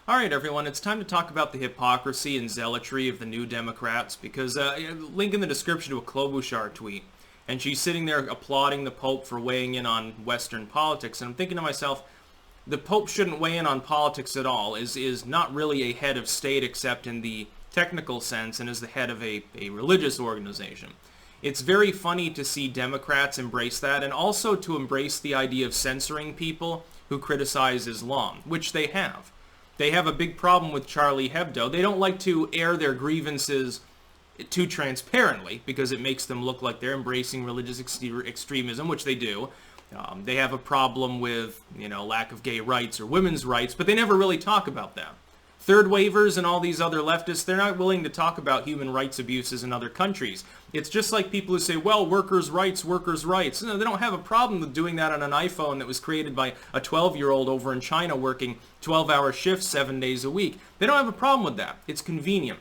Alright everyone, it's time to talk about the hypocrisy and zealotry of the New Democrats, because link in the description to a Klobuchar tweet, and she's sitting there applauding the Pope for weighing in on Western politics, and I'm thinking to myself, the Pope shouldn't weigh in on politics at all, is not really a head of state except in the technical sense, and is the head of a religious organization. It's very funny to see Democrats embrace that, and also to embrace the idea of censoring people who criticize Islam, which they have. They have a big problem with Charlie Hebdo. They don't like to air their grievances too transparently because it makes them look like they're embracing religious extremism, which they do. They have a problem with, lack of gay rights or women's rights, but they never really talk about that. Third waivers and all these other leftists, they're not willing to talk about human rights abuses in other countries. It's just like people who say, well, workers' rights, workers' rights. No, they don't have a problem with doing that on an iPhone that was created by a 12-year-old over in China working 12-hour shifts 7 days a week. They don't have a problem with that. It's convenient.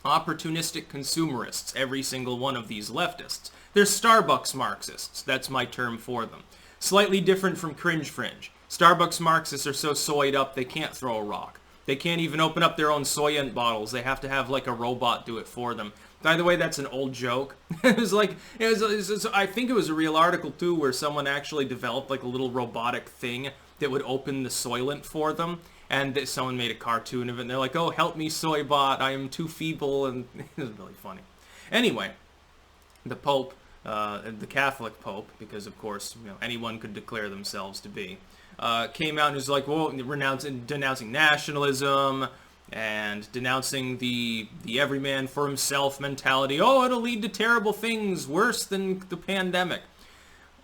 Opportunistic consumerists, every single one of these leftists. They're Starbucks Marxists. That's my term for them. Slightly different from cringe fringe. Starbucks Marxists are so soyed up they can't throw a rock. They can't even open up their own Soylent bottles. They have to have like a robot do it for them. By the way, that's an old joke. I think it was a real article too where someone actually developed like a little robotic thing that would open the Soylent for them. And someone made a cartoon of it and they're like, oh, help me Soybot, I am too feeble. And it was really funny. Anyway, the Pope, the Catholic Pope, because of course anyone could declare themselves to be, came out and was like, well, denouncing nationalism and denouncing the everyman for himself mentality. Oh, it'll lead to terrible things, worse than the pandemic.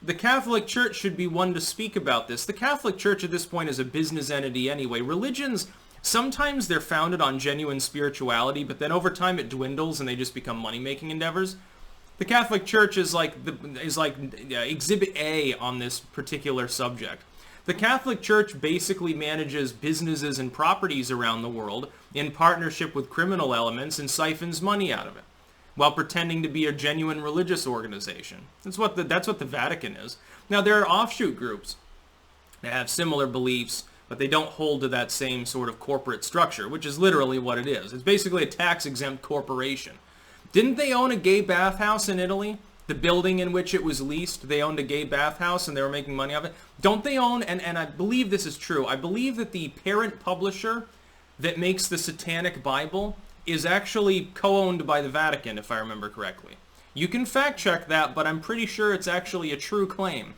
The Catholic Church should be one to speak about this. The Catholic Church at this point is a business entity anyway. Religions, sometimes they're founded on genuine spirituality, but then over time it dwindles and they just become money-making endeavors. The Catholic Church is like Exhibit A on this particular subject. The Catholic Church basically manages businesses and properties around the world in partnership with criminal elements and siphons money out of it, while pretending to be a genuine religious organization. That's what the Vatican is. Now, there are offshoot groups that have similar beliefs, but they don't hold to that same sort of corporate structure, which is literally what it is. It's basically a tax-exempt corporation. Didn't they own a gay bathhouse in Italy? The building in which it was leased, they owned a gay bathhouse and they were making money off it. Don't they own, and I believe this is true, I believe that the parent publisher that makes the Satanic Bible is actually co-owned by the Vatican, if I remember correctly. You can fact check that, but I'm pretty sure it's actually a true claim.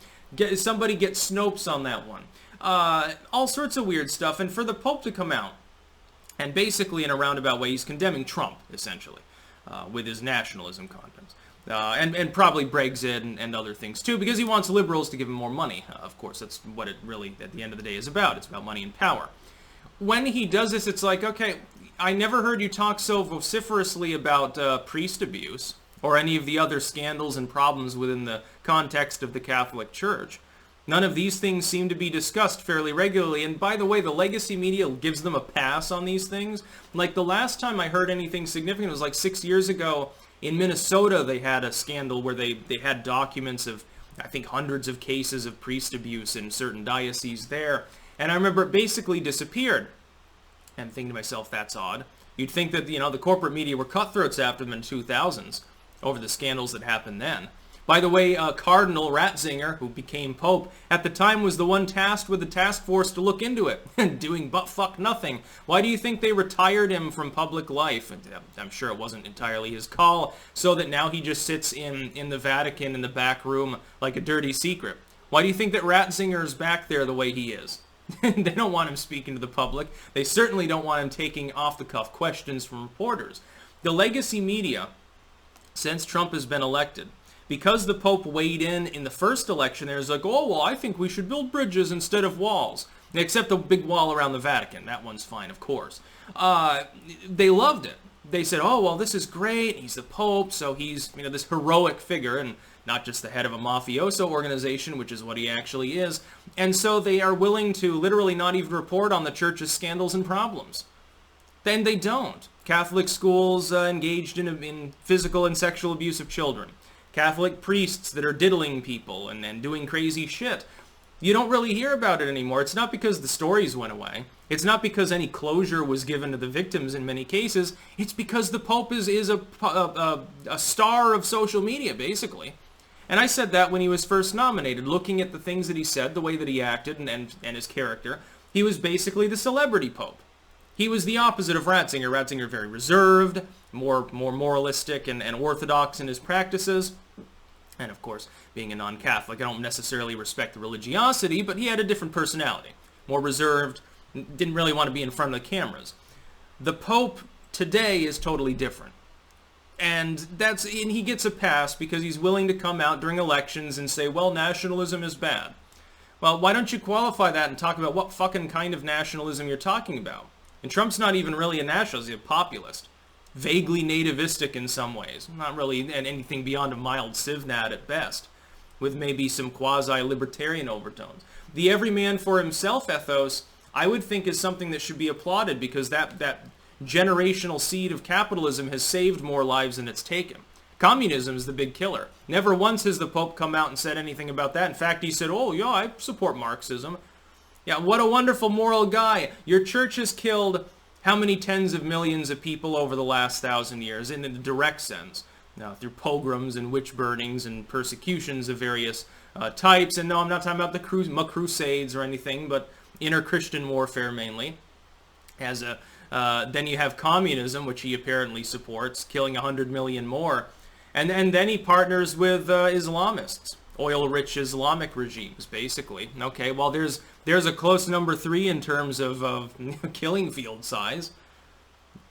Somebody get Snopes on that one. All sorts of weird stuff, and for the Pope to come out, and basically in a roundabout way, he's condemning Trump, essentially, with his nationalism contents. And probably Brexit and other things too, because he wants liberals to give him more money. Of course, that's what it really, at the end of the day, is about. It's about money and power. When he does this, it's like, okay, I never heard you talk so vociferously about priest abuse or any of the other scandals and problems within the context of the Catholic Church. None of these things seem to be discussed fairly regularly, and by the way, the legacy media gives them a pass on these things. Like, the last time I heard anything significant was like 6 years ago. In Minnesota, they had a scandal where they had documents of, I think, hundreds of cases of priest abuse in certain dioceses there. And I remember it basically disappeared. And I'm thinking to myself, that's odd. You'd think that, the corporate media were cutthroats after them in the 2000s over the scandals that happened then. By the way, Cardinal Ratzinger, who became Pope, at the time was the one tasked with the task force to look into it, doing butt-fuck nothing. Why do you think they retired him from public life? I'm sure it wasn't entirely his call, so that now he just sits in the Vatican in the back room like a dirty secret. Why do you think that Ratzinger's back there the way he is? They don't want him speaking to the public. They certainly don't want him taking off-the-cuff questions from reporters. The legacy media, since Trump has been elected, because the Pope weighed in the first election, there's like, oh, well, I think we should build bridges instead of walls. Except the big wall around the Vatican. That one's fine, of course. They loved it. They said, oh, well, this is great. He's the Pope, so he's, this heroic figure, and not just the head of a mafioso organization, which is what he actually is. And so they are willing to literally not even report on the church's scandals and problems. Then they don't. Catholic schools engaged in physical and sexual abuse of children. Catholic priests that are diddling people and doing crazy shit. You don't really hear about it anymore. It's not because the stories went away. It's not because any closure was given to the victims in many cases. It's because the Pope is a star of social media, basically. And I said that when he was first nominated, looking at the things that he said, the way that he acted, and his character. He was basically the celebrity Pope. He was the opposite of Ratzinger. Ratzinger very reserved, more moralistic and orthodox in his practices. And of course, being a non-Catholic, I don't necessarily respect the religiosity, but he had a different personality. More reserved, didn't really want to be in front of the cameras. The Pope today is totally different. And he gets a pass because he's willing to come out during elections and say, well, nationalism is bad. Well, why don't you qualify that and talk about what fucking kind of nationalism you're talking about? And Trump's not even really a nationalist, he's a populist. Vaguely nativistic in some ways. Not really anything beyond a mild civnat at best, with maybe some quasi-libertarian overtones. The every man for himself ethos, I would think, is something that should be applauded because that generational seed of capitalism has saved more lives than it's taken. Communism is the big killer. Never once has the Pope come out and said anything about that. In fact, he said, oh, yeah, I support Marxism. Yeah, what a wonderful moral guy. Your church has killed how many tens of millions of people over the last 1,000 years, in the direct sense? Now, through pogroms and witch burnings and persecutions of various types. And no, I'm not talking about the crusades or anything, but inter-Christian warfare mainly. Then you have communism, which he apparently supports, killing 100 million more. And then he partners with Islamists. Oil-rich Islamic regimes, basically. Okay, well, there's a close number 3 in terms of killing field size.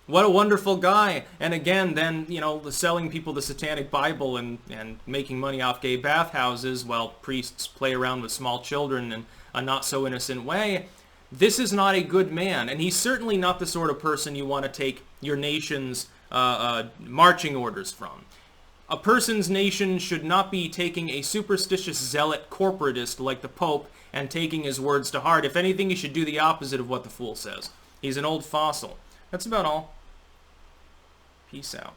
What a wonderful guy. And again, then, selling people the Satanic Bible and making money off gay bathhouses while priests play around with small children in a not-so-innocent way. This is not a good man, and he's certainly not the sort of person you want to take your nation's marching orders from. A person's nation should not be taking a superstitious zealot corporatist like the Pope and taking his words to heart. If anything, he should do the opposite of what the fool says. He's an old fossil. That's about all. Peace out.